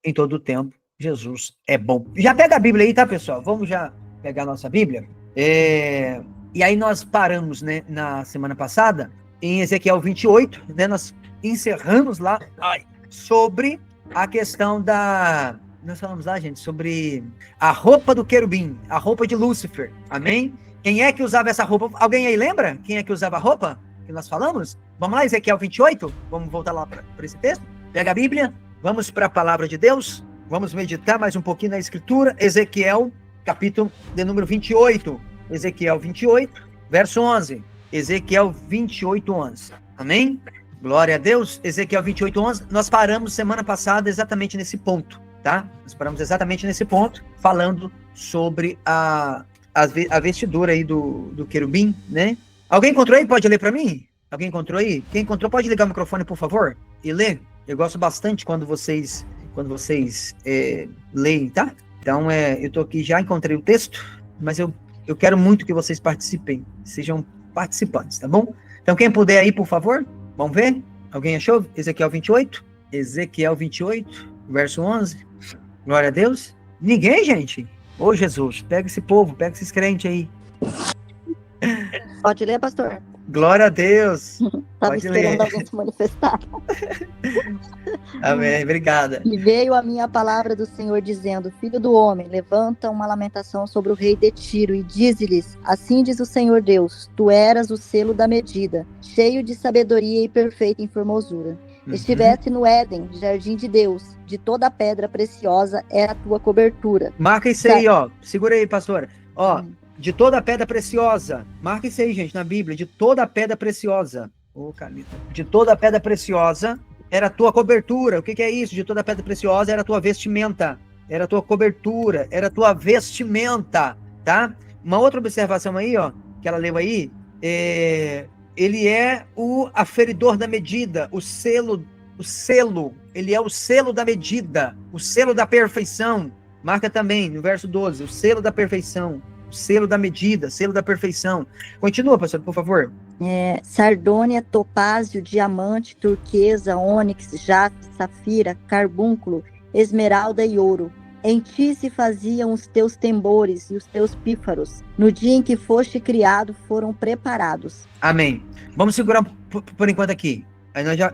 Em todo o tempo, Jesus é bom. Já pega a Bíblia aí, tá, pessoal? Vamos já pegar a nossa Bíblia. E aí nós paramos, né, na semana passada, em Ezequiel 28, né, nós encerramos lá sobre a questão da... Nós falamos lá, gente, sobre a roupa do querubim, a roupa de Lúcifer, amém? Quem é que usava essa roupa? Alguém aí lembra? Quem é que usava a roupa que nós falamos? Vamos lá, Ezequiel 28? Vamos voltar lá para esse texto? Pega a Bíblia, vamos para a palavra de Deus, vamos meditar mais um pouquinho na Escritura. Ezequiel, capítulo de número 28. Ezequiel 28, verso 11. Ezequiel 28, 11. Amém? Glória a Deus. Ezequiel 28, 11. Nós paramos semana passada exatamente nesse ponto, tá? Nós paramos exatamente nesse ponto, falando sobre a vestidura aí do querubim, né? Alguém encontrou aí? Pode ler para mim? Alguém encontrou aí? Quem encontrou, pode ligar o microfone, por favor, e ler. Eu gosto bastante quando vocês leem, tá? Então, eu tô aqui, já encontrei o texto, mas eu quero muito que vocês participem, sejam participantes, tá bom? Então, quem puder aí, por favor, vamos ver? Alguém achou? Ezequiel 28? Ezequiel 28, verso 11. Glória a Deus. Ninguém, gente? Ô, Jesus, pega esse povo, pega esses crentes aí. Pode ler, pastor? Glória a Deus. Estava esperando alguém se manifestar. Amém, obrigada. E veio a minha palavra do Senhor dizendo: Filho do homem, levanta uma lamentação sobre o rei de Tiro e dize-lhes: Assim diz o Senhor Deus, tu eras o selo da medida, cheio de sabedoria e perfeito em formosura. Estiveste no Éden, jardim de Deus, de toda a pedra preciosa era a tua cobertura. Marca isso aí, ó. Segura aí, pastora. Ó, de toda a pedra preciosa. Marca isso aí, gente, na Bíblia. De toda a pedra preciosa. Ô, Calita. De toda a pedra preciosa era a tua cobertura. O que é isso? De toda a pedra preciosa era a tua vestimenta. Era a tua cobertura. Era a tua vestimenta, tá? Uma outra observação aí, ó, que ela leu aí, ele é o aferidor da medida, o selo, ele é o selo da medida, o selo da perfeição. Marca também, no verso 12, o selo da perfeição, o selo da medida, selo da perfeição. Continua, pastor, por favor. Sardônia, topázio, diamante, turquesa, ônix, jaspe, safira, carbúnculo, esmeralda e ouro. Em ti se faziam os teus tambores e os teus pífaros. No dia em que foste criado, foram preparados. Amém. Vamos segurar por enquanto aqui. Aí nós já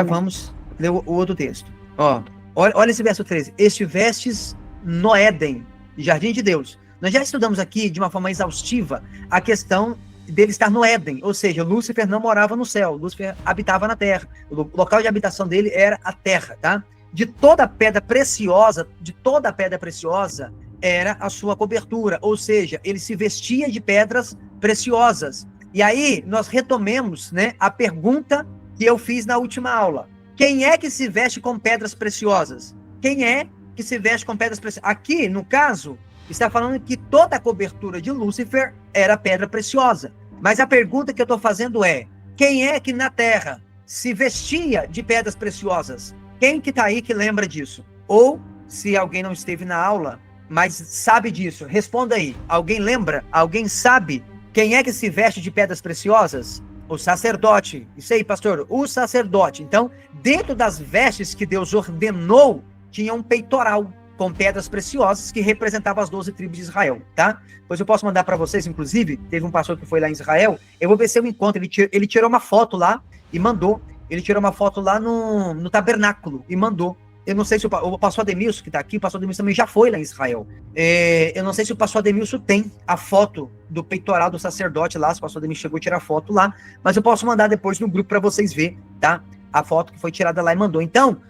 vamos ler o outro texto. Ó, olha esse verso 13. Estivestes no Éden, jardim de Deus. Nós já estudamos aqui, de uma forma exaustiva, a questão dele estar no Éden. Ou seja, Lúcifer não morava no céu. Lúcifer habitava na terra. O local de habitação dele era a terra, tá? De toda a pedra preciosa, era a sua cobertura, ou seja, ele se vestia de pedras preciosas. E aí, nós retomemos, né, a pergunta que eu fiz na última aula. Quem é que se veste com pedras preciosas? Quem é que se veste com pedras preciosas? Aqui, no caso, está falando que toda a cobertura de Lúcifer era pedra preciosa. Mas a pergunta que eu estou fazendo é, quem é que na terra se vestia de pedras preciosas? Quem que está aí que lembra disso? Ou, se alguém não esteve na aula, mas sabe disso, responda aí. Alguém lembra? Alguém sabe quem é que se veste de pedras preciosas? O sacerdote. Isso aí, pastor, o sacerdote. Então, dentro das vestes que Deus ordenou, tinha um peitoral com pedras preciosas que representavam as 12 tribos de Israel, tá? Pois eu posso mandar para vocês, inclusive, teve um pastor que foi lá em Israel, eu vou ver se eu encontro, ele tirou uma foto lá e mandou. Ele tirou uma foto lá no tabernáculo e mandou. Eu não sei se o pastor Ademilson, que está aqui, o pastor Ademilson também já foi lá em Israel. Eu não sei se o pastor Ademilson tem a foto do peitoral do sacerdote lá, se o pastor Ademilson chegou a tirar foto lá, mas eu posso mandar depois no grupo para vocês verem, tá? A foto que foi tirada lá e mandou. Então,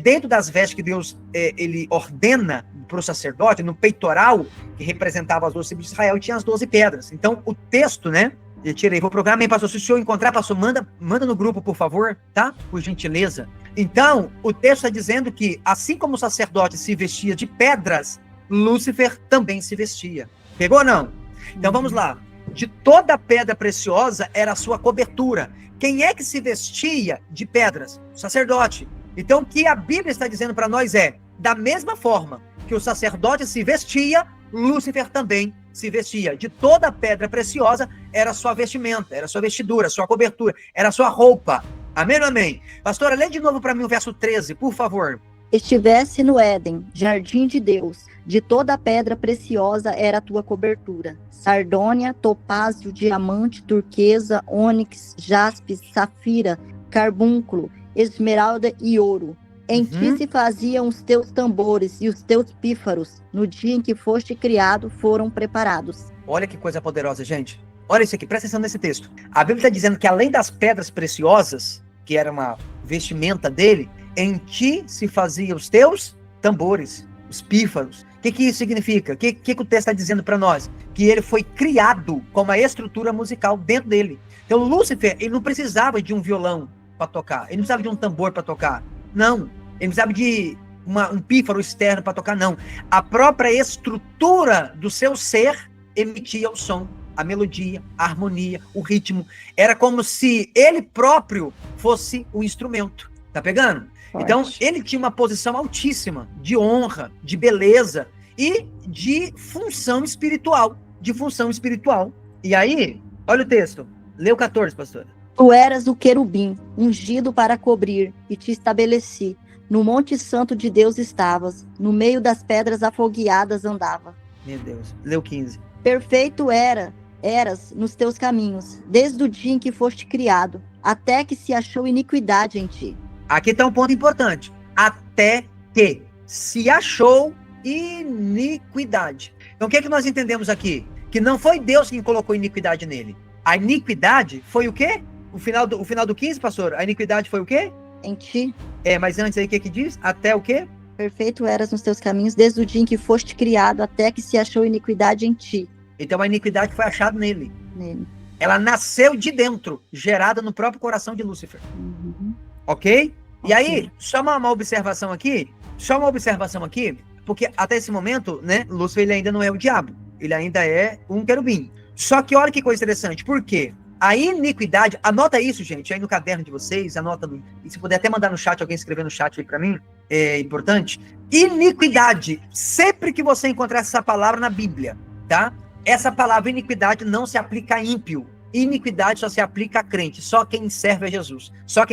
dentro das vestes que Deus ele ordena para o sacerdote, no peitoral, que representava as 12 tribos de Israel, tinha as 12 pedras. Então, o texto, né? Eu tirei, vou procurar, amém, pastor. Se o senhor encontrar, pastor, manda no grupo, por favor, tá? Por gentileza. Então, o texto está dizendo que, assim como o sacerdote se vestia de pedras, Lúcifer também se vestia. Pegou ou não? Então, vamos lá. De toda pedra preciosa era a sua cobertura. Quem é que se vestia de pedras? O sacerdote. Então, o que a Bíblia está dizendo para nós é, da mesma forma que o sacerdote se vestia, Lúcifer também se vestia. De toda pedra preciosa era a sua vestimenta, era a sua vestidura, a sua cobertura, era a sua roupa. Amém ou amém? Pastora, lê de novo para mim o verso 13, por favor. estivesse no Éden, jardim de Deus, de toda pedra preciosa era a tua cobertura. Sardônia, topázio, diamante, turquesa, ônix, jaspe, safira, carbúnculo, esmeralda e ouro. Em ti se faziam os teus tambores e os teus pífaros, no dia em que foste criado, foram preparados. Olha que coisa poderosa, gente. Olha isso aqui, presta atenção nesse texto. A Bíblia está dizendo que além das pedras preciosas, que era uma vestimenta dele, em ti se faziam os teus tambores, os pífaros. O que isso significa? O que o texto está dizendo para nós? Que ele foi criado com uma estrutura musical dentro dele. Então Lúcifer, ele não precisava de um violão para tocar, ele não precisava de um tambor para tocar, não. Ele não precisava de um pífaro externo para tocar, não. A própria estrutura do seu ser emitia o som, a melodia, a harmonia, o ritmo. Era como se ele próprio fosse o instrumento. Tá pegando? Forte. Então, ele tinha uma posição altíssima, de honra, de beleza e de função espiritual. E aí, olha o texto. Lê o 14, pastora. Tu eras o querubim, ungido para cobrir, e te estabeleci. No monte santo de Deus estavas, no meio das pedras afogueadas andava. Meu Deus. Lê o 15. Perfeito eras nos teus caminhos, desde o dia em que foste criado, até que se achou iniquidade em ti. Aqui está um ponto importante. Até que se achou iniquidade. Então o que nós entendemos aqui? Que não foi Deus quem colocou iniquidade nele. A iniquidade foi o quê? O final do 15, pastor? A iniquidade foi o quê? Em ti. Mas antes aí o que diz? Até o quê? Perfeito eras nos teus caminhos, desde o dia em que foste criado, até que se achou iniquidade em ti. Então a iniquidade foi achada nele. Ela nasceu de dentro, gerada no próprio coração de Lúcifer. Ok? E aí, só uma observação aqui, porque até esse momento, né, Lúcifer ele ainda não é o diabo, ele ainda é um querubim. Só que olha que coisa interessante, por quê? A iniquidade, anota isso, gente, aí no caderno de vocês, e se puder até mandar no chat, alguém escrever no chat aí pra mim, é importante. Iniquidade, sempre que você encontrar essa palavra na Bíblia, tá? Essa palavra iniquidade não se aplica a ímpio. Iniquidade só se aplica a crente. Só quem serve a Jesus. Só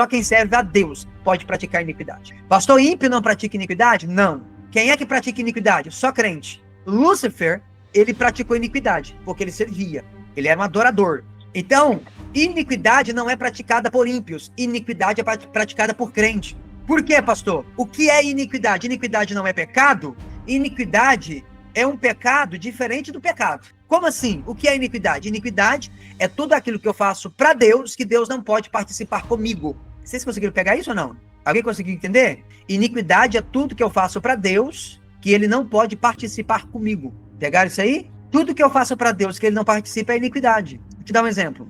quem serve a Deus pode praticar iniquidade. Pastor, ímpio não pratica iniquidade? Não. Quem é que pratica iniquidade? Só crente. Lúcifer, ele praticou iniquidade, porque ele servia. Ele era um adorador. Então, iniquidade não é praticada por ímpios. Iniquidade é praticada por crente. Por quê, pastor? O que é iniquidade? Iniquidade não é pecado? Iniquidade é um pecado diferente do pecado. Como assim? O que é iniquidade? Iniquidade é tudo aquilo que eu faço para Deus, que Deus não pode participar comigo. Vocês conseguiram pegar isso ou não? Alguém conseguiu entender? Iniquidade é tudo que eu faço para Deus, que ele não pode participar comigo. Pegaram isso aí? Tudo que eu faço para Deus, que ele não participa, é iniquidade. Vou te dar um exemplo.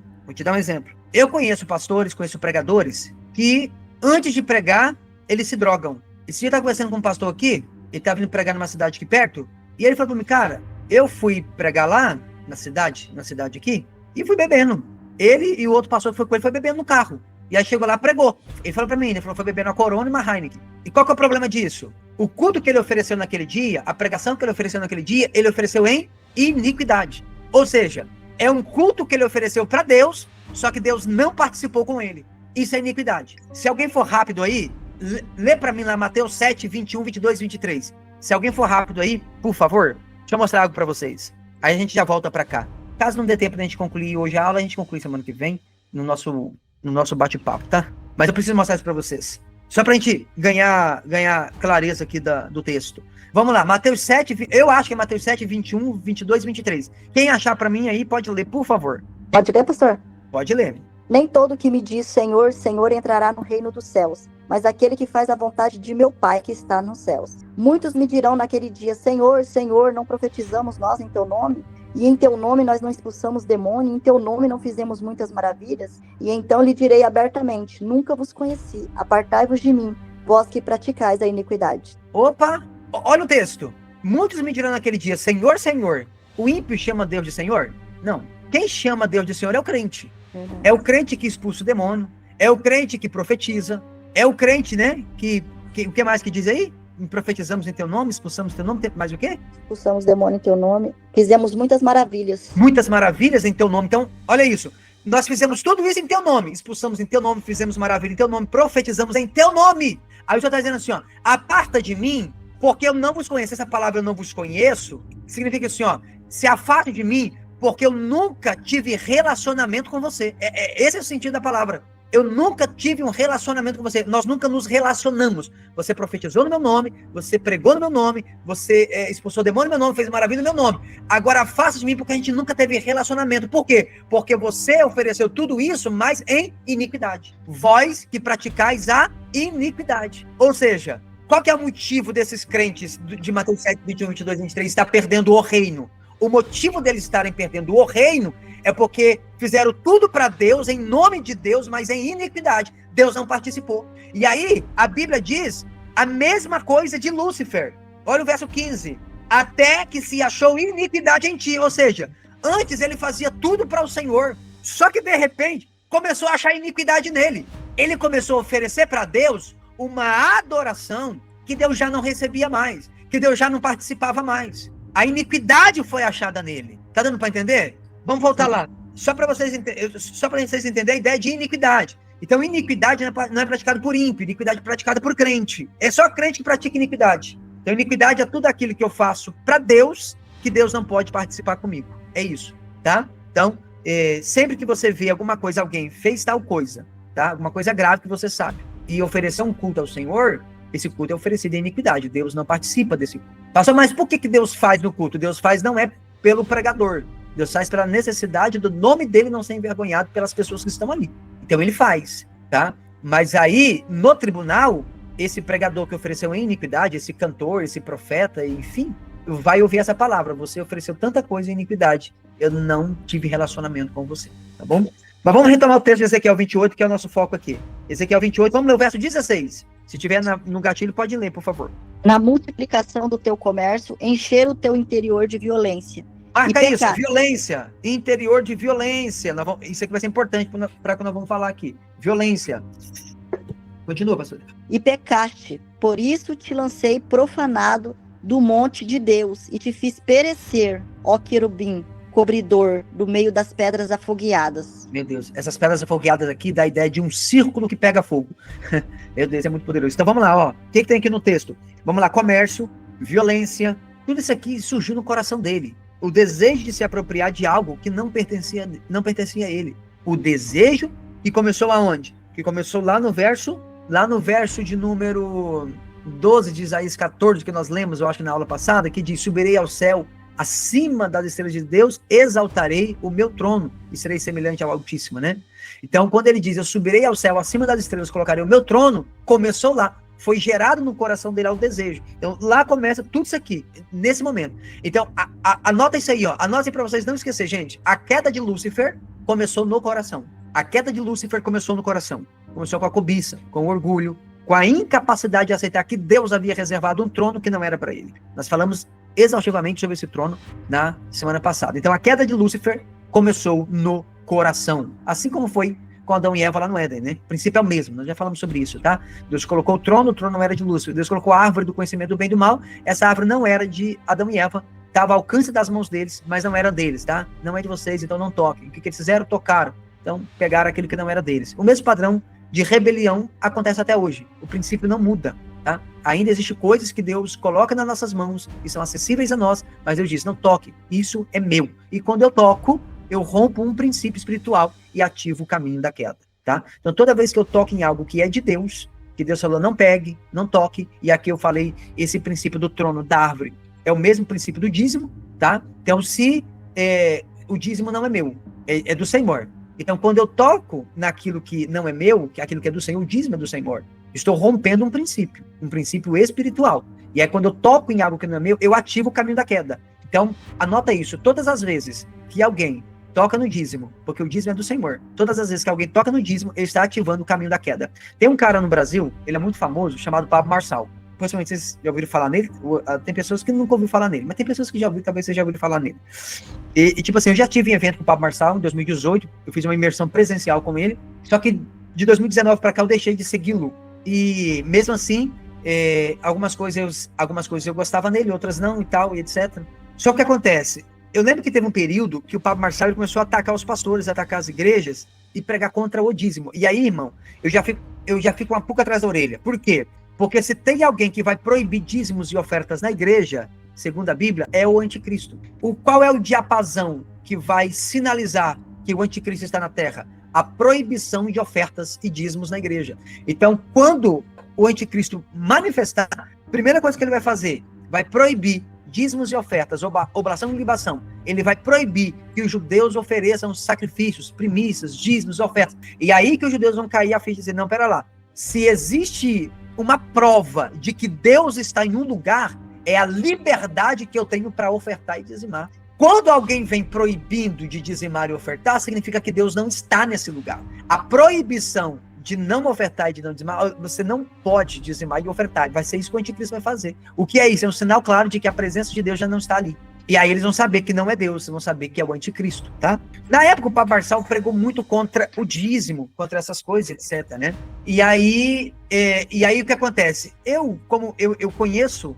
Eu conheço pastores, conheço pregadores, que antes de pregar, eles se drogam. Esse dia eu estava conversando com um pastor aqui, ele estava vindo pregar numa cidade aqui perto, e ele falou para mim, cara, eu fui pregar lá, na cidade aqui, e fui bebendo. Ele e o outro pastor que foi com ele, foi bebendo no carro. E aí chegou lá, pregou. Ele falou pra mim, foi bebendo uma Corona e uma Heineken. E qual que é o problema disso? O culto que ele ofereceu naquele dia, a pregação que ele ofereceu naquele dia, ele ofereceu em iniquidade. Ou seja, é um culto que ele ofereceu pra Deus, só que Deus não participou com ele. Isso é iniquidade. Se alguém for rápido aí, lê pra mim lá Mateus 7, 21, 22, 23. Se alguém for rápido aí, por favor, deixa eu mostrar algo pra vocês. Aí a gente já volta pra cá. Caso não dê tempo da gente concluir hoje a aula, a gente conclui semana que vem no nosso bate-papo, tá? Mas eu preciso mostrar isso pra vocês. Só pra gente ganhar clareza aqui do texto. Vamos lá, Mateus 7, eu acho que é Mateus 7, 21, 22, 23. Quem achar pra mim aí, pode ler, por favor. Pode ler, pastor? Pode ler. Nem todo que me diz Senhor, Senhor entrará no reino dos céus, mas aquele que faz a vontade de meu Pai que está nos céus. Muitos me dirão naquele dia, Senhor, Senhor, não profetizamos nós em teu nome? E em teu nome nós não expulsamos demônio, em teu nome não fizemos muitas maravilhas? E então lhe direi abertamente, nunca vos conheci, apartai-vos de mim, vós que praticais a iniquidade. Opa, olha o texto. Muitos me dirão naquele dia, Senhor, Senhor. O ímpio chama Deus de Senhor? Não. Quem chama Deus de Senhor é o crente. É o crente que expulsa o demônio, é o crente que profetiza, é o crente, né, o que mais que diz aí? Profetizamos em teu nome, expulsamos em teu nome, mais o quê? Expulsamos demônio em teu nome, fizemos muitas maravilhas. Muitas maravilhas em teu nome. Então, olha isso. Nós fizemos tudo isso em teu nome. Expulsamos em teu nome, fizemos maravilha em teu nome, profetizamos em teu nome. Aí o Senhor está dizendo assim, ó, aparta de mim, porque eu não vos conheço. Essa palavra eu não vos conheço, significa assim, ó, se afaste de mim, porque eu nunca tive relacionamento com você. Esse é o sentido da palavra. Eu nunca tive um relacionamento com você. Nós nunca nos relacionamos. Você profetizou no meu nome, você pregou no meu nome, você expulsou demônio no meu nome, fez maravilha no meu nome. Agora afaste de mim, porque a gente nunca teve relacionamento. Por quê? Porque você ofereceu tudo isso, mas em iniquidade. Vós que praticais a iniquidade. Ou seja, qual que é o motivo desses crentes de Mateus 7, 21, 22, 23 estar perdendo o reino? O motivo deles estarem perdendo o reino é porque fizeram tudo para Deus, em nome de Deus, mas em iniquidade. Deus não participou. E aí, a Bíblia diz a mesma coisa de Lúcifer. Olha o verso 15. Até que se achou iniquidade em ti. Ou seja, antes ele fazia tudo para o Senhor. Só que, de repente, começou a achar iniquidade nele. Ele começou a oferecer para Deus uma adoração que Deus já não recebia mais, que Deus já não participava mais. A iniquidade foi achada nele. Tá dando para entender? Vamos voltar lá. Só para vocês entenderem a ideia de iniquidade. Então, iniquidade não é praticada por ímpio, iniquidade é praticada por crente. É só crente que pratica iniquidade. Então, iniquidade é tudo aquilo que eu faço para Deus, que Deus não pode participar comigo. É isso, tá? Então, sempre que você vê alguma coisa, alguém fez tal coisa, tá? Alguma coisa grave que você sabe, e oferecer um culto ao Senhor, esse culto é oferecido em iniquidade. Deus não participa desse culto. Pastor, mas por que Deus faz no culto? Deus faz não é pelo pregador. Deus faz pela necessidade do nome dele não ser envergonhado pelas pessoas que estão ali. Então ele faz, tá? Mas aí, no tribunal, esse pregador que ofereceu em iniquidade, esse cantor, esse profeta, enfim, vai ouvir essa palavra. Você ofereceu tanta coisa em iniquidade. Eu não tive relacionamento com você, tá bom? Mas vamos retomar o texto de Ezequiel 28, que é o nosso foco aqui. Ezequiel 28, vamos ler o verso 16. Se tiver no gatilho, pode ler, por favor. Na multiplicação do teu comércio, encher o teu interior de violência. Marca isso, violência, interior de violência. Isso aqui vai ser importante para quando nós vamos falar aqui. Violência. Continua, pastor. E pecaste, por isso te lancei profanado do monte de Deus, e te fiz perecer, ó querubim, cobridor, do meio das pedras afogueadas. Meu Deus, essas pedras afogueadas aqui dá a ideia de um círculo que pega fogo. Meu Deus, é muito poderoso. Então vamos lá, ó. O que tem aqui no texto? Vamos lá, comércio, violência, tudo isso aqui surgiu no coração dele. O desejo de se apropriar de algo que não pertencia a ele. O desejo que começou aonde? Que começou lá no verso de número 12 de Isaías 14, que nós lemos, eu acho que na aula passada, que diz: subirei ao céu, acima das estrelas de Deus, exaltarei o meu trono, e serei semelhante ao Altíssimo, né? Então, quando ele diz, eu subirei ao céu, acima das estrelas, colocarei o meu trono, começou lá. Foi gerado no coração dele o desejo. Então, lá começa tudo isso aqui, nesse momento. Então, anota isso aí, ó. Anota para vocês não esquecer, gente. A queda de Lúcifer começou no coração. A queda de Lúcifer começou no coração. Começou com a cobiça, com o orgulho, com a incapacidade de aceitar que Deus havia reservado um trono que não era para ele. Nós falamos exaustivamente sobre esse trono na semana passada. Então, a queda de Lúcifer começou no coração. Assim como foi com Adão e Eva lá no Éden, né? O princípio é o mesmo, nós já falamos sobre isso, tá? Deus colocou o trono não era de Lúcifer. Deus colocou a árvore do conhecimento do bem e do mal, essa árvore não era de Adão e Eva, estava ao alcance das mãos deles, mas não era deles, tá? Não é de vocês, então não toquem. O que eles fizeram? Tocaram. Então, pegaram aquilo que não era deles. O mesmo padrão de rebelião acontece até hoje. O princípio não muda, tá? Ainda existem coisas que Deus coloca nas nossas mãos e são acessíveis a nós, mas Deus diz, não toque, isso é meu. E quando eu toco, eu rompo um princípio espiritual e ativo o caminho da queda. Tá? Então, toda vez que eu toco em algo que é de Deus, que Deus falou, não pegue, não toque, e aqui eu falei, esse princípio do trono, da árvore, é o mesmo princípio do dízimo, tá? Então, se o dízimo não é meu, é do Senhor. Então, quando eu toco naquilo que não é meu, que aquilo que é do Senhor, o dízimo é do Senhor. Estou rompendo um princípio espiritual. E aí, quando eu toco em algo que não é meu, eu ativo o caminho da queda. Então, anota isso, todas as vezes que alguém toca no dízimo, porque o dízimo é do Senhor. Todas as vezes que alguém toca no dízimo, ele está ativando o caminho da queda. Tem um cara no Brasil, ele é muito famoso, chamado Pablo Marçal. Possivelmente vocês já ouviram falar nele. Tem pessoas que nunca ouviram falar nele, mas tem pessoas que já ouviram, talvez vocês já ouviram falar nele. E tipo assim, eu já tive um evento com o Pablo Marçal em 2018, eu fiz uma imersão presencial com ele, só que de 2019 para cá eu deixei de segui-lo. E mesmo assim, algumas coisas eu gostava nele, outras não e tal, e etc. Só que o que acontece? Eu lembro que teve um período que o Pablo Marçal começou a atacar os pastores, atacar as igrejas e pregar contra o dízimo. E aí, irmão, eu já fico uma pulga atrás da orelha. Por quê? Porque se tem alguém que vai proibir dízimos e ofertas na igreja, segundo a Bíblia, é o anticristo. Qual é o diapasão que vai sinalizar que o anticristo está na terra? A proibição de ofertas e dízimos na igreja. Então, quando o anticristo manifestar, a primeira coisa que ele vai fazer, vai proibir dízimos e ofertas, oblação e libação. Ele vai proibir que os judeus ofereçam sacrifícios, primícias, dízimos, ofertas. E aí que os judeus vão cair a ficha e dizer, não, pera lá, se existe uma prova de que Deus está em um lugar, é a liberdade que eu tenho para ofertar e dizimar. Quando alguém vem proibindo de dizimar e ofertar, significa que Deus não está nesse lugar. A proibição de não ofertar e de não dizimar, você não pode dizimar e ofertar. Vai ser isso que o anticristo vai fazer. O que é isso? É um sinal claro de que a presença de Deus já não está ali. E aí eles vão saber que não é Deus, vão saber que é o anticristo, tá? Na época, o Papa Marçal pregou muito contra o dízimo, contra essas coisas, etc, né? E aí o que acontece? Eu conheço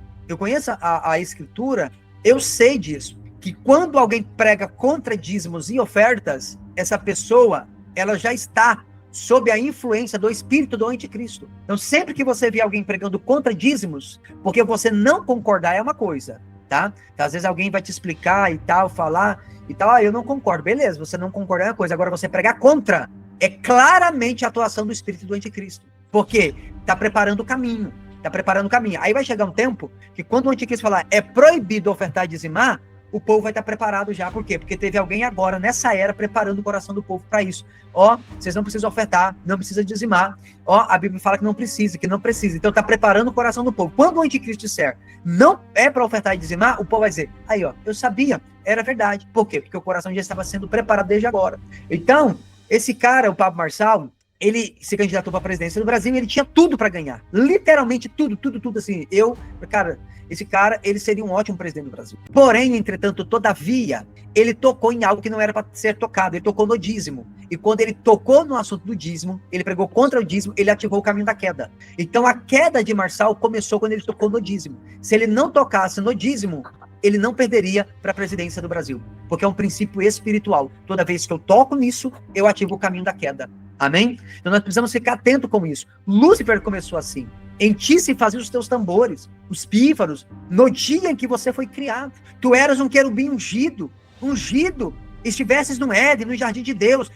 a Escritura, eu sei disso, que quando alguém prega contra dízimos e ofertas, essa pessoa, ela já está sob a influência do espírito do anticristo. Então, sempre que você vê alguém pregando contra dízimos, porque você não concordar é uma coisa, tá? Então, às vezes alguém vai te explicar e tal, falar e tal, eu não concordo. Beleza, você não concorda é uma coisa. Agora, você pregar contra é claramente a atuação do espírito do anticristo. Por quê? Está preparando o caminho. Aí vai chegar um tempo que quando o anticristo falar é proibido ofertar e dizimar, o povo vai estar preparado já. Por quê? Porque teve alguém agora, nessa era, preparando o coração do povo para isso. Vocês não precisam ofertar, não precisam dizimar. A Bíblia fala que não precisa. Então está preparando o coração do povo. Quando o anticristo disser, não é para ofertar e dizimar, o povo vai dizer, eu sabia, era verdade. Por quê? Porque o coração já estava sendo preparado desde agora. Então, esse cara, o Pablo Marçal, ele se candidatou para a presidência do Brasil e ele tinha tudo para ganhar. Literalmente tudo, assim. Esse cara, ele seria um ótimo presidente do Brasil. Porém, entretanto, todavia, ele tocou em algo que não era para ser tocado. Ele tocou no dízimo. E quando ele tocou no assunto do dízimo, ele pregou contra o dízimo, ele ativou o caminho da queda. Então, a queda de Marçal começou quando ele tocou no dízimo. Se ele não tocasse no dízimo, ele não perderia para a presidência do Brasil. Porque é um princípio espiritual. Toda vez que eu toco nisso, eu ativo o caminho da queda. Amém? Então nós precisamos ficar atento com isso. Lúcifer começou assim. Em ti se faziam os teus tambores, os pífaros, no dia em que você foi criado. Tu eras um querubim ungido, estivesses no Éden, no jardim de Deus.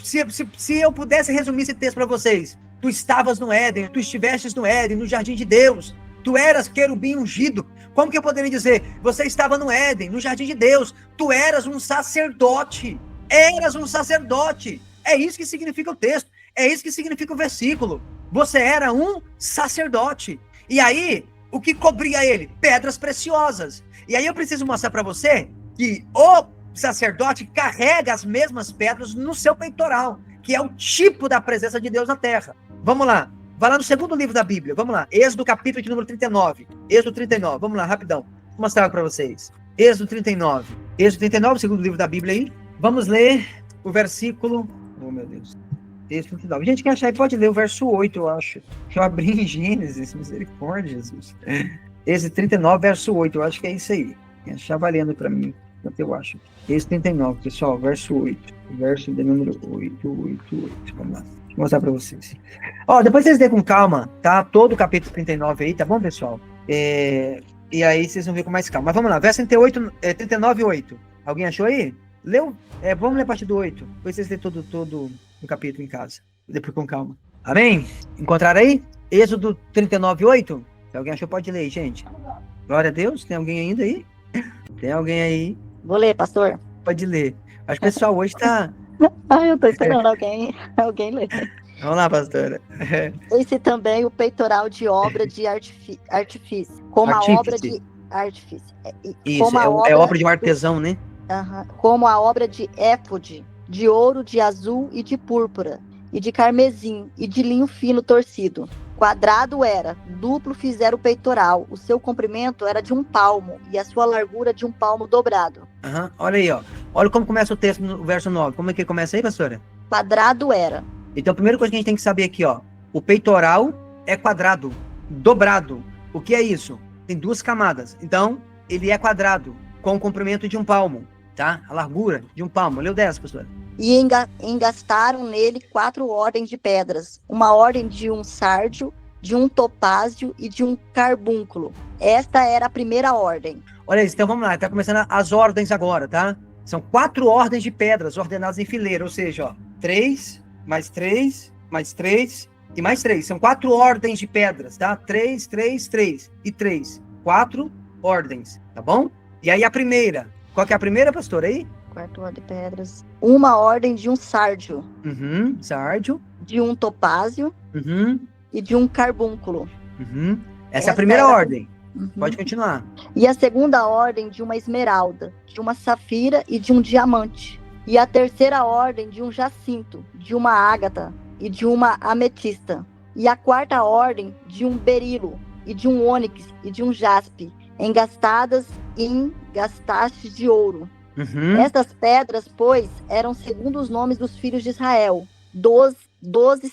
Se eu pudesse resumir esse texto para vocês, tu estavas no Éden, tu estivesses no Éden, no jardim de Deus. Tu eras querubim ungido. Como que eu poderia dizer? Você estava no Éden, no jardim de Deus. Tu eras um sacerdote. É isso que significa o texto. É isso que significa o versículo. Você era um sacerdote. E aí, o que cobria ele? Pedras preciosas. E aí eu preciso mostrar para você que o sacerdote carrega as mesmas pedras no seu peitoral, que é o tipo da presença de Deus na terra. Vamos lá. Vai lá no segundo livro da Bíblia. Vamos lá. Êxodo capítulo de número 39. Êxodo 39. Vamos lá, rapidão. Vou mostrar para vocês. Êxodo 39. Êxodo 39, segundo livro da Bíblia aí. Vamos ler o versículo... Oh, meu Deus. Texto 39. Gente, quem achar aí pode ler o verso 8, eu acho. Eu abri em Gênesis, misericórdia, Jesus. Esse 39, verso 8, eu acho que é isso aí. Quem achar valendo para mim, eu acho. Esse 39, pessoal, verso 8. Verso de número 8. Vamos lá. Vou mostrar para vocês. Depois vocês lêem com calma, tá? Todo o capítulo 39 aí, tá bom, pessoal? E aí vocês vão ver com mais calma. Mas vamos lá, verso 39, 8. Alguém achou aí? Leu? Vamos ler a partir do 8. Depois vocês lêem todo o capítulo em casa. Depois com calma. Amém? Encontraram aí? Êxodo 39, 8? Se alguém achou, pode ler, gente. Glória a Deus. Tem alguém ainda aí? Tem alguém aí? Vou ler, pastor. Pode ler. Acho que o pessoal hoje tá... eu tô esperando alguém ler. Vamos lá, pastora. Esse também o peitoral de obra de artifício. Como a obra de artifício. Isso, é obra de um artesão, né? Como a obra de éfode, de ouro, de azul e de púrpura, e de carmesim, e de linho fino torcido. Quadrado era, duplo fizeram o peitoral, o seu comprimento era de 1 palmo, e a sua largura de 1 palmo dobrado. Olha aí, ó. Olha como começa o texto no verso 9. Como é que começa aí, pastora? Quadrado era. Então, a primeira coisa que a gente tem que saber aqui, ó. O peitoral é quadrado, dobrado. O que é isso? Tem 2 camadas. Então, ele é quadrado, com o comprimento de 1 palmo. tá? A largura de um palmo. Leu 10, pastora. E engastaram nele 4 ordens de pedras, uma ordem de um sárdio, de um topázio e de um carbúnculo. Esta era a primeira ordem. Olha isso, então vamos lá, tá começando as ordens agora, tá? São 4 ordens de pedras ordenadas em fileira, ou seja, ó, 3, mais 3, mais 3 e mais 3. São 4 ordens de pedras, tá? 3, 3, 3 e 3. 4 ordens, tá bom? E aí a primeira, qual que é a primeira, pastor, aí? 4 ordens de pedras. Uma ordem de um sárdio. Sárdio. De um topázio. E de um carbúnculo. Essa é a primeira ordem. Pode continuar. E a segunda ordem de uma esmeralda, de uma safira e de um diamante. E a terceira ordem de um jacinto, de uma ágata e de uma ametista. E a quarta ordem de um berilo e de um ônix e de um jaspe, engastadas em gastastes de ouro. Estas pedras, pois, eram segundo os nomes dos filhos de Israel, 12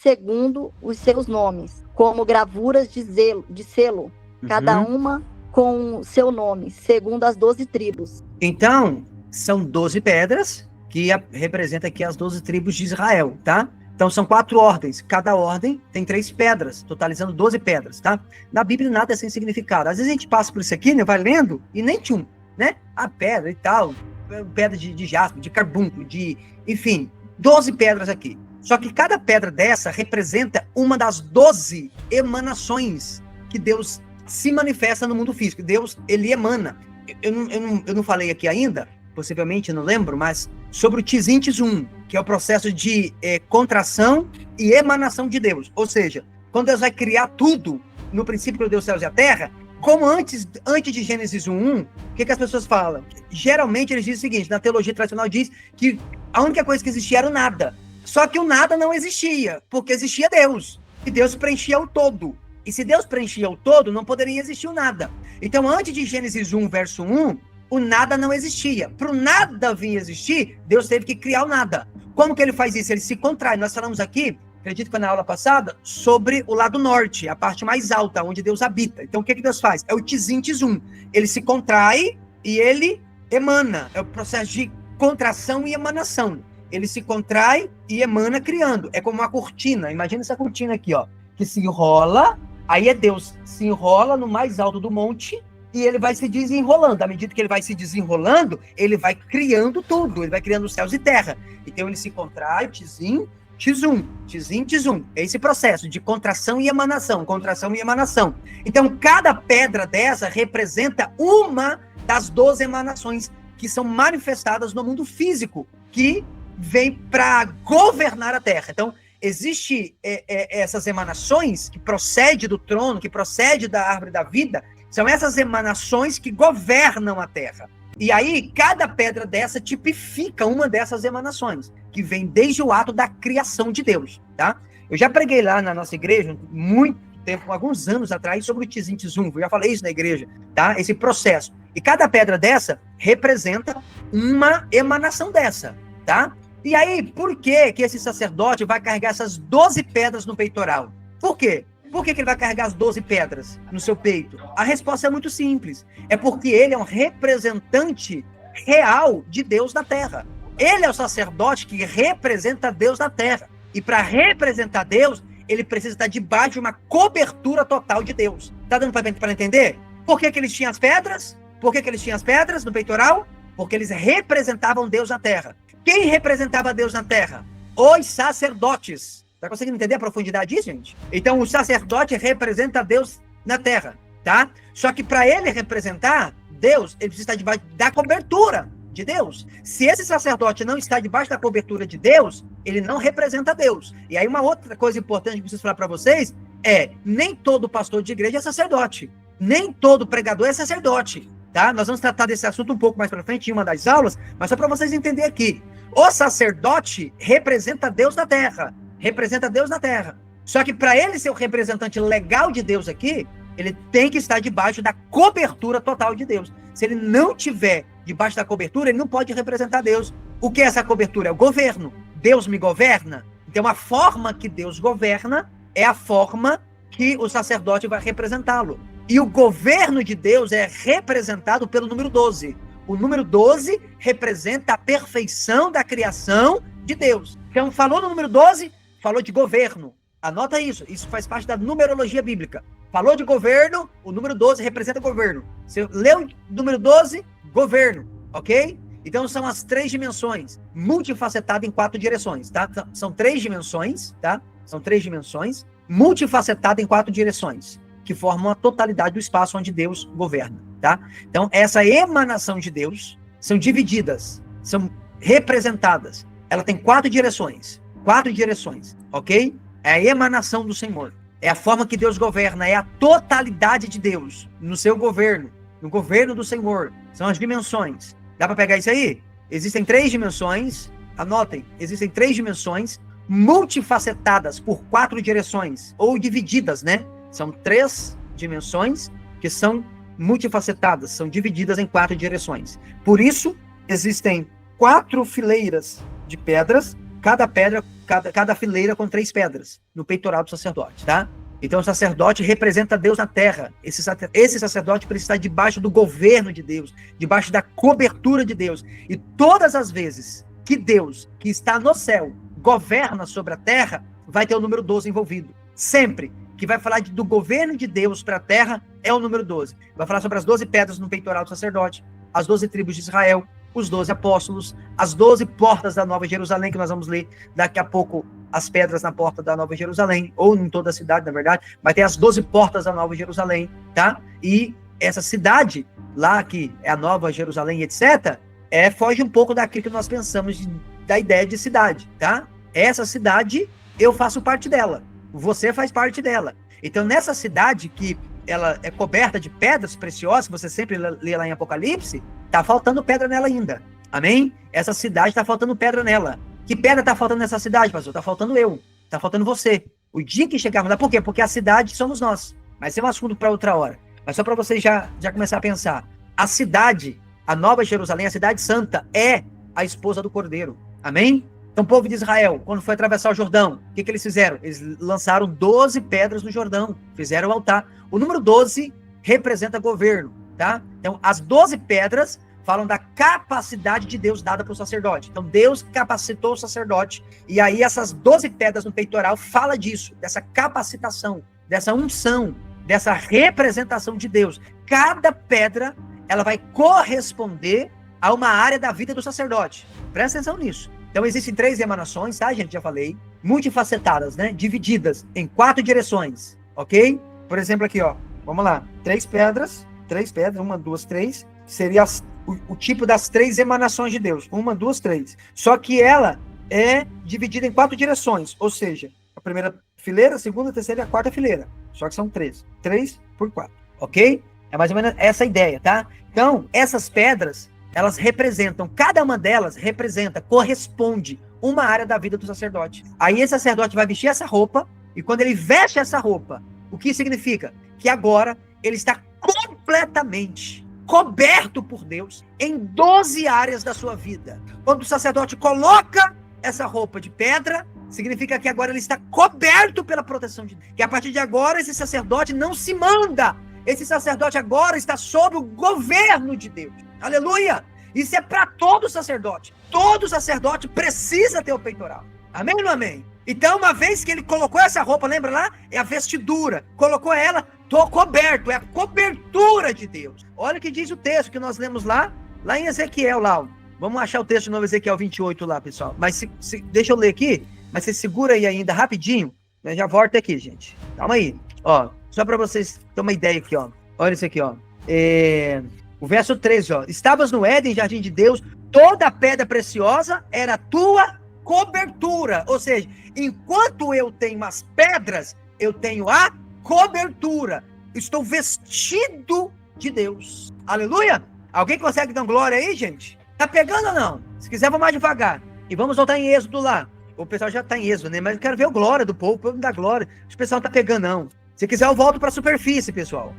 segundo os seus nomes, como gravuras de selo, cada uma com seu nome, segundo as 12 tribos. Então, são 12 pedras, que representa aqui as 12 tribos de Israel, tá? Então, são 4 ordens. Cada ordem tem 3 pedras, totalizando 12 pedras, tá? Na Bíblia, nada é sem significado. Às vezes a gente passa por isso aqui, né? Vai lendo, e nem tchum, né? A pedra e tal, pedra de jaspe, de carbúnculo, enfim, 12 pedras aqui. Só que cada pedra dessa representa uma das 12 emanações que Deus se manifesta no mundo físico. Deus, ele emana. Eu não falei aqui ainda, possivelmente, eu não lembro, mas sobre o Tzim Tzum, que é o processo de contração e emanação de Deus. Ou seja, quando Deus vai criar tudo, no princípio que deu os céus e a terra, como antes de Gênesis 1:1, o que as pessoas falam? Geralmente eles dizem o seguinte, na teologia tradicional diz que a única coisa que existia era o nada. Só que o nada não existia, porque existia Deus. E Deus preenchia o todo. E se Deus preenchia o todo, não poderia existir o nada. Então, antes de Gênesis 1, verso 1, o nada não existia. Para o nada vir existir, Deus teve que criar o nada. Como que ele faz isso? Ele se contrai. Nós falamos aqui, acredito que foi na aula passada, sobre o lado norte, a parte mais alta, onde Deus habita. Então, o que Deus faz? É o Tzim Tzum. Ele se contrai e ele emana. É o processo de contração e emanação. Ele se contrai e emana criando. É como uma cortina. Imagina essa cortina aqui, ó, que se enrola. Aí é Deus se enrola no mais alto do monte e ele vai se desenrolando. À medida que ele vai se desenrolando, ele vai criando tudo. Ele vai criando os céus e terra. Então ele se contrai, Tzim Tzum, Tzim Tzum. É esse processo de contração e emanação, contração e emanação. Então cada pedra dessa representa uma das 12 emanações que são manifestadas no mundo físico, que vem para governar a terra. Então, existe essas emanações que procedem do trono, que procedem da árvore da vida, são essas emanações que governam a terra. E aí, cada pedra dessa tipifica uma dessas emanações, que vem desde o ato da criação de Deus, tá? Eu já preguei lá na nossa igreja, muito tempo, alguns anos atrás, sobre o Tzim Tzum, eu já falei isso na igreja, tá? Esse processo. E cada pedra dessa representa uma emanação dessa, tá? E aí, por que esse sacerdote vai carregar essas 12 pedras no peitoral? Por quê? Por que ele vai carregar as 12 pedras no seu peito? A resposta é muito simples. É porque ele é um representante real de Deus na terra. Ele é o sacerdote que representa Deus na terra. E para representar Deus, ele precisa estar debaixo de uma cobertura total de Deus. Tá dando para entender? Por que eles tinham as pedras? Por que eles tinham as pedras no peitoral? Porque eles representavam Deus na terra. Quem representava Deus na terra? Os sacerdotes. Tá conseguindo entender a profundidade disso, gente? Então, o sacerdote representa Deus na terra, tá? Só que para ele representar Deus, ele precisa estar debaixo da cobertura de Deus. Se esse sacerdote não está debaixo da cobertura de Deus, ele não representa Deus. E aí, uma outra coisa importante que eu preciso falar para vocês é: nem todo pastor de igreja é sacerdote. Nem todo pregador é sacerdote, tá? Nós vamos tratar desse assunto um pouco mais para frente em uma das aulas, mas só para vocês entenderem aqui. O sacerdote representa Deus na terra. Representa Deus na terra. Só que para ele ser o representante legal de Deus aqui, ele tem que estar debaixo da cobertura total de Deus. Se ele não tiver debaixo da cobertura, ele não pode representar Deus. O que é essa cobertura? É o governo. Deus me governa. Então a forma que Deus governa é a forma que o sacerdote vai representá-lo. E o governo de Deus é representado pelo número 12. O número 12 representa a perfeição da criação de Deus. Então, falou no número 12, falou de governo. Anota isso, isso faz parte da numerologia bíblica. Falou de governo, o número 12 representa governo. Você leu o número 12, governo, ok? Então, são as 3 dimensões, multifacetadas em 4 direções, tá? São 3 dimensões, tá? São 3 dimensões, multifacetadas em 4 direções, que formam a totalidade do espaço onde Deus governa, tá? Então, essa emanação de Deus são divididas, são representadas. Ela tem 4 direções, ok? É a emanação do Senhor. É a forma que Deus governa, é a totalidade de Deus no seu governo, no governo do Senhor. São as dimensões. Dá para pegar isso aí? Existem 3 dimensões, anotem, existem 3 dimensões multifacetadas por 4 direções, ou divididas, né? São 3 dimensões que são multifacetadas, são divididas em 4 direções. Por isso, existem 4 fileiras de pedras, cada fileira com 3 pedras no peitoral do sacerdote, tá? Então o sacerdote representa Deus na terra. Esse sacerdote precisa estar debaixo do governo de Deus, debaixo da cobertura de Deus. E todas as vezes que Deus, que está no céu, governa sobre a terra, vai ter o número 12 envolvido. Sempre que vai falar do governo de Deus para a terra, é o número 12. Vai falar sobre as 12 pedras no peitoral do sacerdote, as 12 tribos de Israel, os 12 apóstolos, as 12 portas da Nova Jerusalém, que nós vamos ler daqui a pouco, as pedras na porta da Nova Jerusalém, ou em toda a cidade, na verdade, vai ter as 12 portas da Nova Jerusalém, tá? E essa cidade, lá que é a Nova Jerusalém, etc., foge um pouco daquilo que nós pensamos da ideia de cidade, tá? Essa cidade, eu faço parte dela, você faz parte dela. Então, nessa cidade que ela é coberta de pedras preciosas, que você sempre lê lá em Apocalipse, tá faltando pedra nela ainda. Amém? Essa cidade tá faltando pedra nela. Que pedra tá faltando nessa cidade, pastor? Tá faltando eu. Tá faltando você. O dia que chegarmos lá, por quê? Porque a cidade somos nós. Mas é um assunto para outra hora. Mas só para vocês já começar a pensar. A cidade, a Nova Jerusalém, a cidade santa, é a esposa do Cordeiro. Amém? Então, o povo de Israel, quando foi atravessar o Jordão, o que eles fizeram? Eles lançaram 12 pedras no Jordão, fizeram o altar. O número 12 representa governo, tá? Então, as 12 pedras falam da capacidade de Deus dada para o sacerdote. Então, Deus capacitou o sacerdote, e aí essas 12 pedras no peitoral fala disso, dessa capacitação, dessa unção, dessa representação de Deus. Cada pedra, ela vai corresponder a uma área da vida do sacerdote. Presta atenção nisso. Então, existem 3 emanações, tá, gente? Já falei. Multifacetadas, né? Divididas em 4 direções, ok? Por exemplo, aqui, ó. Vamos lá. 3 pedras. 1, 2, 3. Seria o tipo das 3 emanações de Deus. 1, 2, 3. Só que ela é dividida em 4 direções. Ou seja, a primeira fileira, a segunda, a terceira e a quarta fileira. Só que são 3. 3 por 4, ok? É mais ou menos essa a ideia, tá? Então, essas pedras, elas representam, cada uma delas corresponde uma área da vida do sacerdote. Aí esse sacerdote vai vestir essa roupa, e quando ele veste essa roupa, o que significa? Que agora ele está completamente coberto por Deus em 12 áreas da sua vida. Quando o sacerdote coloca essa roupa de pedra, significa que agora ele está coberto pela proteção de Deus. Que a partir de agora esse sacerdote não se manda. Esse sacerdote agora está sob o governo de Deus. Aleluia! Isso é para todo sacerdote. Todo sacerdote precisa ter o peitoral. Amém ou não amém? Então, uma vez que ele colocou essa roupa, lembra lá? É a vestidura. Colocou ela, tô coberto. É a cobertura de Deus. Olha o que diz o texto que nós lemos lá em Ezequiel lá. Vamos achar o texto de novo, Ezequiel 28 lá, pessoal. Mas deixa eu ler aqui. Mas você segura aí ainda rapidinho. Né? Já volta aqui, gente. Calma aí. Ó, só para vocês terem uma ideia aqui, ó. Olha isso aqui, ó. O verso 13, ó. Estavas no Éden, jardim de Deus, toda pedra preciosa era tua cobertura. Ou seja, enquanto eu tenho as pedras, eu tenho a cobertura. Estou vestido de Deus. Aleluia! Alguém consegue dar glória aí, gente? Tá pegando ou não? Se quiser, vamos mais devagar. E vamos voltar em Êxodo lá. O pessoal já tá em Êxodo, né? Mas eu quero ver a glória do povo, o povo não dá glória. O pessoal não tá pegando, não. Se quiser, eu volto para a superfície, pessoal.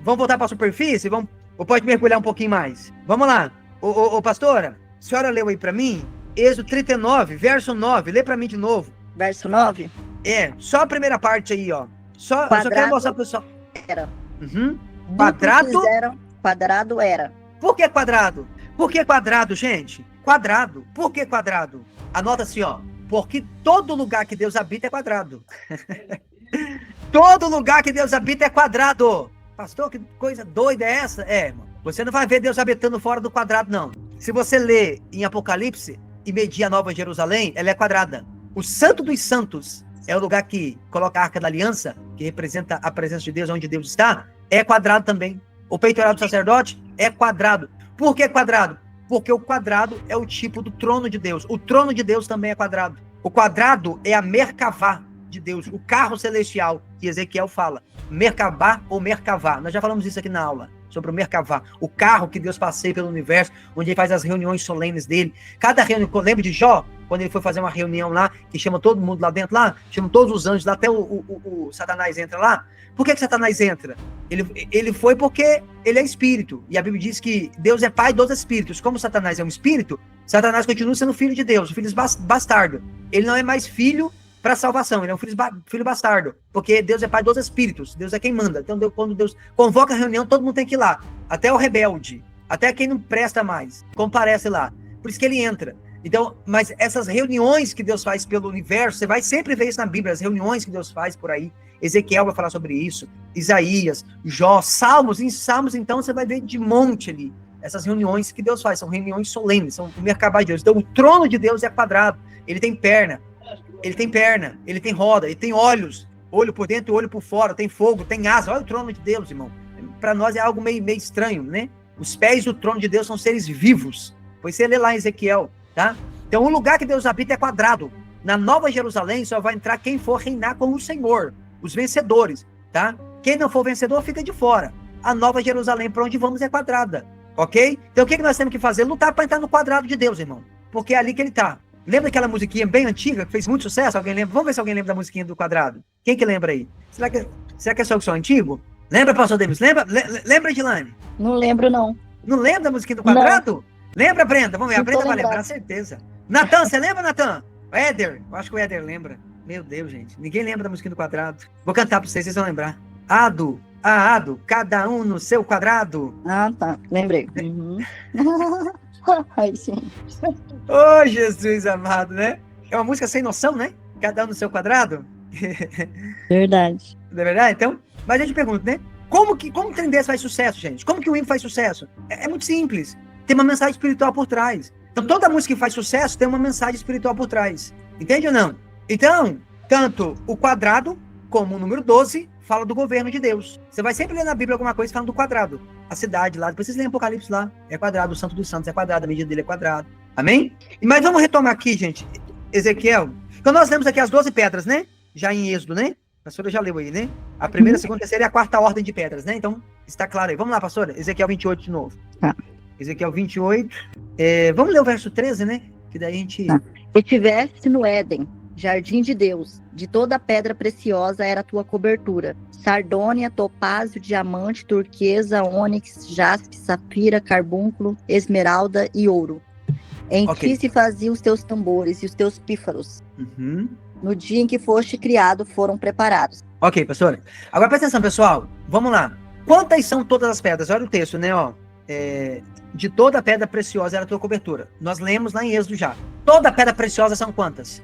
Vamos voltar para a superfície? Vamos... Ou pode mergulhar um pouquinho mais? Vamos lá. Ô, pastora, a senhora leu aí para mim? Êxodo 39, verso 9. Lê para mim de novo. Verso 9? Só a primeira parte aí, ó. Eu só quero mostrar pro pessoal. Era. Uhum. Quadrado. Quadrado era. Por que quadrado? Por que quadrado, gente? Quadrado. Por que quadrado? Anota assim, ó. Porque todo lugar que Deus habita é quadrado. Todo lugar que Deus habita é quadrado. Pastor, que coisa doida é essa? É, irmão. Você não vai ver Deus habitando fora do quadrado, não. Se você ler em Apocalipse e medir a Nova Jerusalém, ela é quadrada. O Santo dos Santos é o lugar que coloca a Arca da Aliança, que representa a presença de Deus, onde Deus está, é quadrado também. O peitoral do sacerdote é quadrado. Por que quadrado? Porque o quadrado é o tipo do trono de Deus. O trono de Deus também é quadrado. O quadrado é a Merkavá de Deus, o carro celestial que Ezequiel fala. Merkabá ou Merkavá. Nós já falamos isso aqui na aula, sobre o Merkavá. O carro que Deus passeia pelo universo, onde ele faz as reuniões solenes dele. Cada reunião, lembra de Jó? Quando ele foi fazer uma reunião lá, que chama todo mundo lá dentro, lá, chama todos os anjos lá, até o Satanás entra lá. Por que Satanás entra? Ele foi porque ele é espírito. E a Bíblia diz que Deus é pai dos espíritos. Como Satanás é um espírito, Satanás continua sendo filho de Deus, filho bastardo. Ele não é mais filho para salvação, ele é um filho bastardo, porque Deus é pai dos espíritos, Deus é quem manda. Então, quando Deus convoca a reunião, todo mundo tem que ir lá, até o rebelde, até quem não presta mais, comparece lá, por isso que ele entra. Então, mas essas reuniões que Deus faz pelo universo, você vai sempre ver isso na Bíblia, as reuniões que Deus faz por aí. Ezequiel vai falar sobre isso, Isaías, Jó, Salmos, em Salmos, então, você vai ver de monte ali, essas reuniões que Deus faz, são reuniões solenes, são o Merkabá de Deus. Então, o trono de Deus é quadrado, ele tem perna, ele tem roda, ele tem olhos, olho por dentro, olho por fora, tem fogo, tem asa. Olha o trono de Deus, irmão. Para nós é algo meio estranho, né? Os pés do trono de Deus são seres vivos. Pois você lê lá em Ezequiel, tá? Então o lugar que Deus habita é quadrado. Na Nova Jerusalém só vai entrar quem for reinar com o Senhor, os vencedores, tá? Quem não for vencedor fica de fora. A Nova Jerusalém, para onde vamos, é quadrada, ok? Então o que nós temos que fazer? Lutar para entrar no quadrado de Deus, irmão. Porque é ali que ele está. Lembra aquela musiquinha bem antiga, que fez muito sucesso? Alguém lembra? Vamos ver se alguém lembra da musiquinha do quadrado. Quem que lembra aí? Será que é só que sou antigo? Lembra, pastor Davis? Lembra, Edilane? Não lembro, não. Não lembra da musiquinha do quadrado? Não. Lembra, Brenda? Vamos ver, a Brenda vai lembrar, certeza. Natan, você lembra, Natan? Éder, eu acho que o Éder lembra. Meu Deus, gente, ninguém lembra da musiquinha do quadrado. Vou cantar pra vocês vão lembrar. Ado, cada um no seu quadrado. Ah, tá, lembrei. Uhum. Ai, sim. Oh, Jesus amado, né? É uma música sem noção, né? Cada um no seu quadrado. Verdade. Não é verdade? Então, mas a gente pergunta, né? Como o trem desse faz sucesso, gente? Como que o hino faz sucesso? É muito simples. Tem uma mensagem espiritual por trás. Então, toda música que faz sucesso tem uma mensagem espiritual por trás. Entende ou não? Então, tanto o quadrado como o número 12 fala do governo de Deus. Você vai sempre ler na Bíblia alguma coisa falando do quadrado. A cidade lá, depois vocês leem Apocalipse lá, é quadrado, o Santo dos Santos é quadrado, a medida dele é quadrado. Amém? Mas vamos retomar aqui, gente, Ezequiel. Então nós lemos aqui as 12 pedras, né? Já em Êxodo, né? A pastora já leu aí, né? A primeira, a segunda, a terceira e a quarta ordem de pedras, né? Então, está claro aí. Vamos lá, pastora. Ezequiel 28 de novo. Tá. Ezequiel 28. Vamos ler o verso 13, né? Que daí a gente... Tá. E tiveste no Éden, jardim de Deus, de toda pedra preciosa era a tua cobertura. Sardônia, topázio, diamante, turquesa, ônix, jaspe, safira, carbúnculo, esmeralda e ouro. Em ti se faziam os teus tambores e os teus pífaros. Uhum. No dia em que foste criado, foram preparados. Ok, pastora. Agora presta atenção, pessoal. Vamos lá. Quantas são todas as pedras? Olha o texto, né? Ó. De toda pedra preciosa era a tua cobertura. Nós lemos lá em Êxodo já. Toda pedra preciosa são quantas?